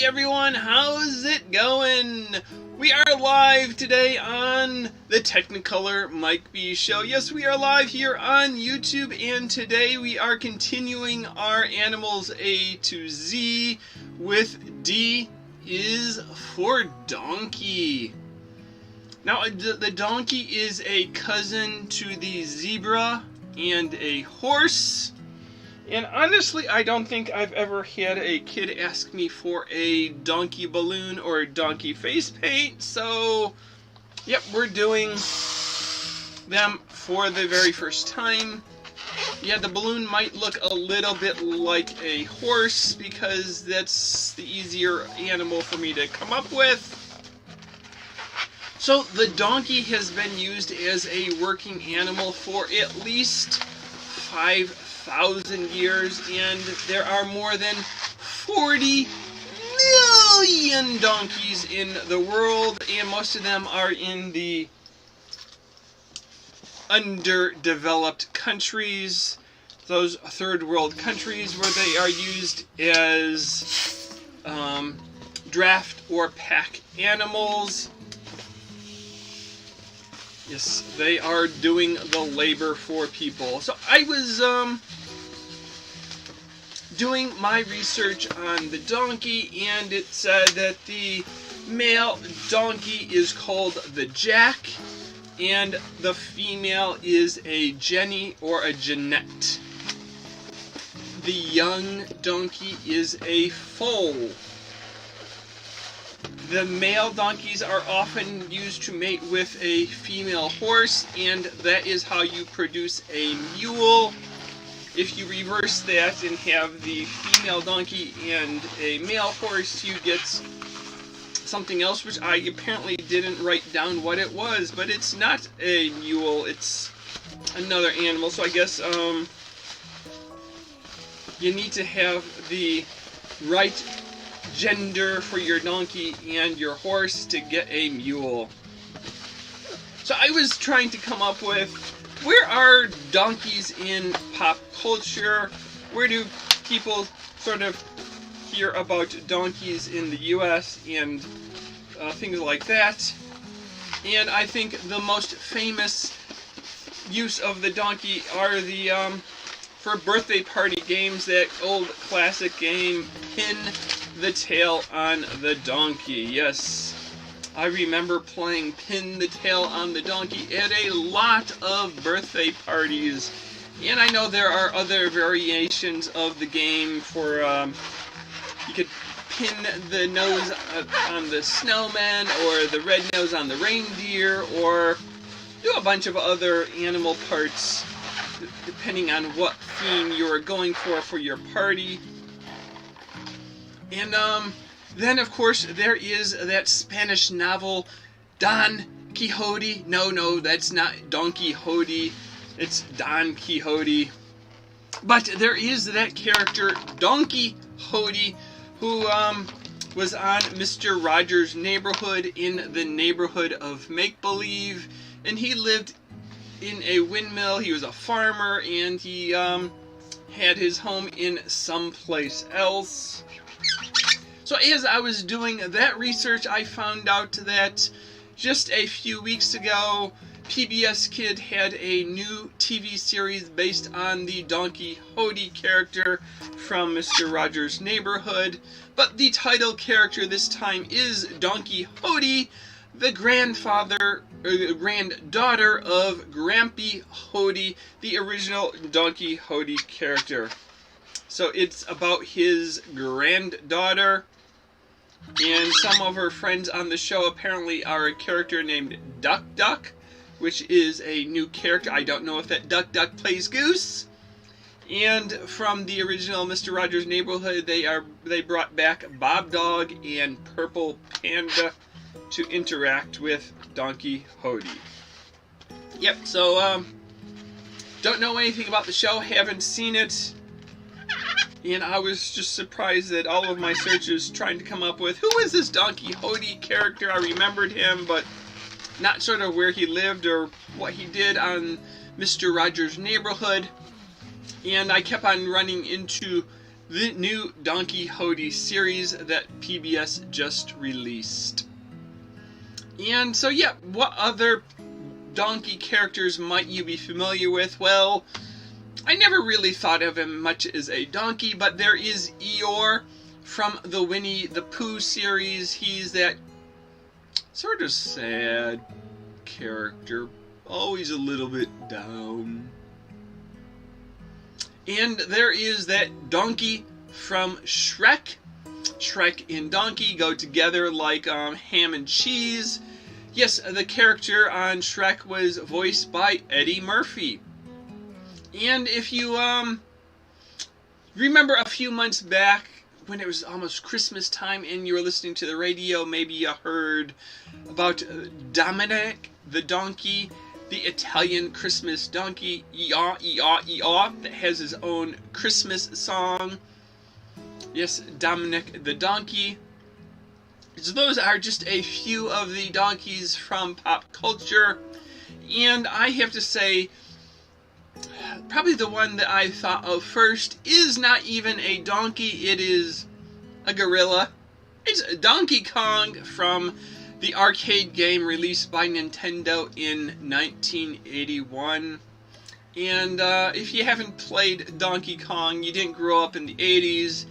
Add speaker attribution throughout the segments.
Speaker 1: Hey everyone, how's it going? We are live today on the Technicolor Mike B Show. Yes, we are live here on YouTube, and today we are continuing our Animals A to Z with D is for Donkey. Now, the donkey is a cousin to the zebra and a horse. And honestly, I don't think I've ever had a kid ask me for a donkey balloon or a donkey face paint. So, yep, we're doing them for the very first time. Yeah, the balloon might look a little bit like a horse because that's the easier animal for me to come up with. So, the donkey has been used as a working animal for at least 5,000 years, and there are more than 40 million donkeys in the world, and most of them are in the underdeveloped countries, those third world countries where they are used as draft or pack animals. Yes, they are doing the labor for people. So I was doing my research on the donkey, and it said that the male donkey is called the Jack, and the female is a Jenny or a Jeanette. The young donkey is a foal. The male donkeys are often used to mate with a female horse, and that is how you produce a mule. If you reverse that and have the female donkey and a male horse, you get something else, which I apparently didn't write down what it was, but it's not a mule, it's another animal. So I guess you need to have the right gender for your donkey and your horse to get a mule. So I was trying to come up with, where are donkeys in pop culture? Where do people sort of hear about donkeys in the US and things like that? And I think the most famous use of the donkey are the for birthday party games, that old classic game, Pin the Tail on the Donkey. Yes, I remember playing Pin the Tail on the Donkey at a lot of birthday parties. And I know there are other variations of the game for, you could pin the nose on the snowman, or the red nose on the reindeer, or do a bunch of other animal parts depending on what theme you're going for your party. And then, of course, there is that Spanish novel, Don Quixote. No, that's not Don Quixote. It's Don Quixote. But there is that character, Donkey Hodie, who was on Mr. Rogers' Neighborhood, in the neighborhood of make-believe. And he lived in a windmill. He was a farmer, and he had his home in someplace else. So as I was doing that research, I found out that just a few weeks ago, PBS Kid had a new TV series based on the Donkey Hodie character from Mr. Rogers' Neighborhood. But the title character this time is Donkey Hodie, the granddaughter of Grampy Hodie, the original Donkey Hodie character. So it's about his granddaughter, and some of her friends on the show apparently are a character named Duck Duck, which is a new character. I don't know if that Duck Duck plays Goose. And from the original Mr. Rogers' Neighborhood, they brought back Bob Dog and Purple Panda to interact with Donkey Hodie. Yep, so don't know anything about the show, haven't seen it. And I was just surprised that all of my searches trying to come up with, who is this Donkey Hodie character? I remembered him, but not sort of where he lived or what he did on Mr. Rogers' Neighborhood. And I kept on running into the new Donkey Hodie series that PBS just released. And so yeah, what other donkey characters might you be familiar with? Well, I never really thought of him much as a donkey, but there is Eeyore from the Winnie the Pooh series. He's that sort of sad character, always a little bit down. And there is that donkey from Shrek. Shrek and Donkey go together like ham and cheese. Yes, the character on Shrek was voiced by Eddie Murphy. And if you remember a few months back when it was almost Christmas time and you were listening to the radio, maybe you heard about Dominick the Donkey, the Italian Christmas donkey, Eeyore, Eeyore, Eeyore, that has his own Christmas song. Yes, Dominick the Donkey. So those are just a few of the donkeys from pop culture. And I have to say, probably the one that I thought of first is not even a donkey, it is a gorilla. It's Donkey Kong from the arcade game released by Nintendo in 1981. And if you haven't played Donkey Kong, you didn't grow up in the 80s,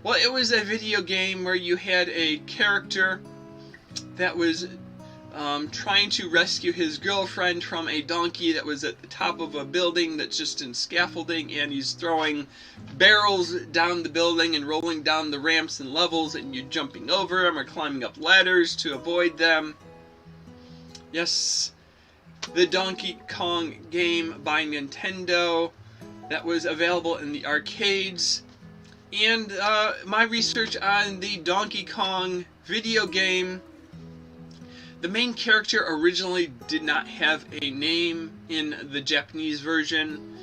Speaker 1: well, it was a video game where you had a character that was trying to rescue his girlfriend from a donkey that was at the top of a building that's just in scaffolding, and he's throwing barrels down the building and rolling down the ramps and levels, and you're jumping over them or climbing up ladders to avoid them. Yes, the Donkey Kong game by Nintendo that was available in the arcades. And my research on the Donkey Kong video game, the main character originally did not have a name in the Japanese version,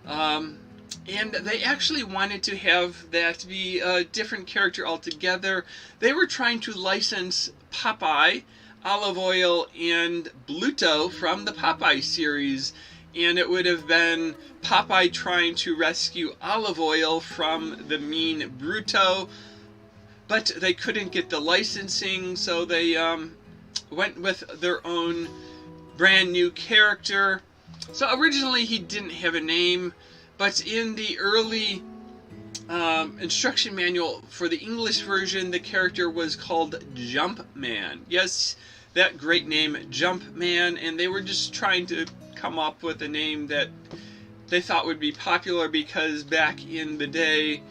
Speaker 1: and they actually wanted to have that be a different character altogether. They were trying to license Popeye, Olive Oil, and Bluto from the Popeye series, and it would have been Popeye trying to rescue Olive Oil from the mean Bruto, but they couldn't get the licensing, so they went with their own brand new character. So originally he didn't have a name, but in the early instruction manual for the English version, the character was called Jumpman. Yes, that great name, Jumpman, and they were just trying to come up with a name that they thought would be popular, because back in the day,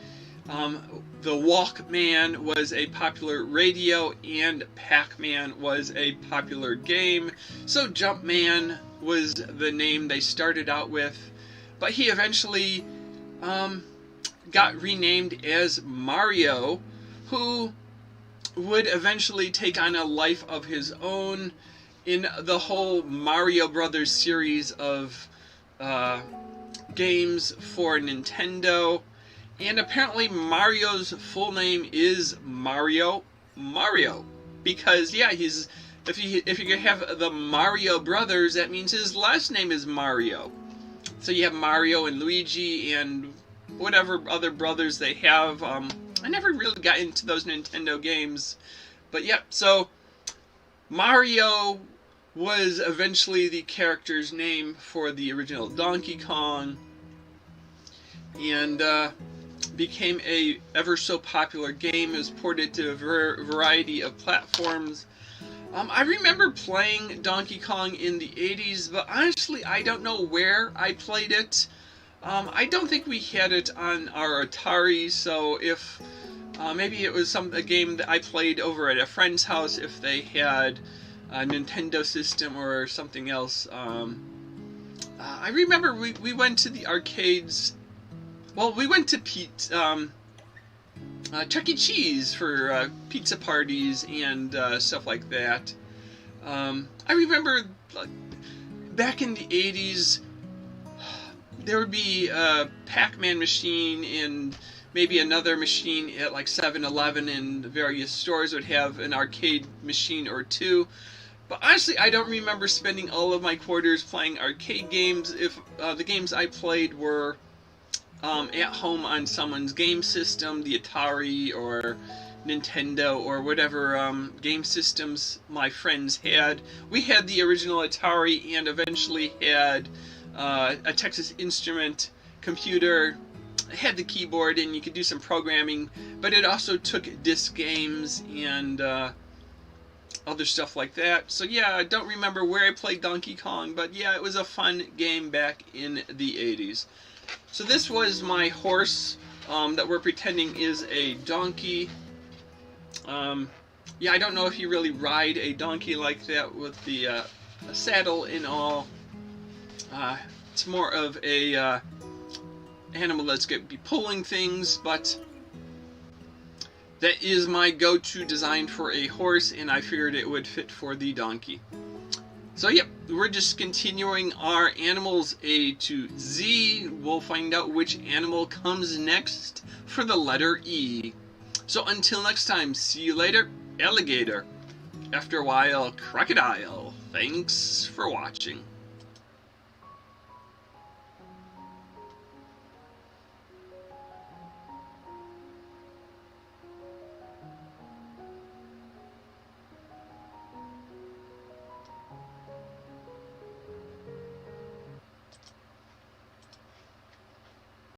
Speaker 1: the Walkman was a popular radio and Pac-Man was a popular game, so Jumpman was the name they started out with, but he eventually got renamed as Mario, who would eventually take on a life of his own in the whole Mario Brothers series of games for Nintendo. And apparently Mario's full name is Mario, because yeah, he's if you have the Mario Brothers, that means his last name is Mario. So you have Mario and Luigi and whatever other brothers they have. I never really got into those Nintendo games, but yeah, so Mario was eventually the character's name for the original Donkey Kong, and became a ever so popular game. It was ported to a variety of platforms. I remember playing Donkey Kong in the 80s, but honestly I don't know where I played it. I don't think we had it on our Atari, so if maybe it was a game that I played over at a friend's house if they had a Nintendo system or something else. I remember we went to the arcades. Well, we went to Chuck E. Cheese for pizza parties and stuff like that. I remember back in the 80s, there would be a Pac-Man machine and maybe another machine at like 7-Eleven, and various stores would have an arcade machine or two. But honestly, I don't remember spending all of my quarters playing arcade games. If the games I played were at home on someone's game system, the Atari or Nintendo or whatever game systems my friends had. We had the original Atari and eventually had a Texas Instrument computer. It had the keyboard and you could do some programming, but it also took disc games and other stuff like that. So yeah, I don't remember where I played Donkey Kong, but yeah, it was a fun game back in the 80s. So this was my horse that we're pretending is a donkey. Yeah, I don't know if you really ride a donkey like that with the a saddle and all. It's more of a animal that's going to be pulling things, but that is my go-to design for a horse, and I figured it would fit for the donkey. So yep, we're just continuing our animals A to Z. We'll find out which animal comes next for the letter E. So until next time, see you later, alligator. After a while, crocodile. Thanks for watching.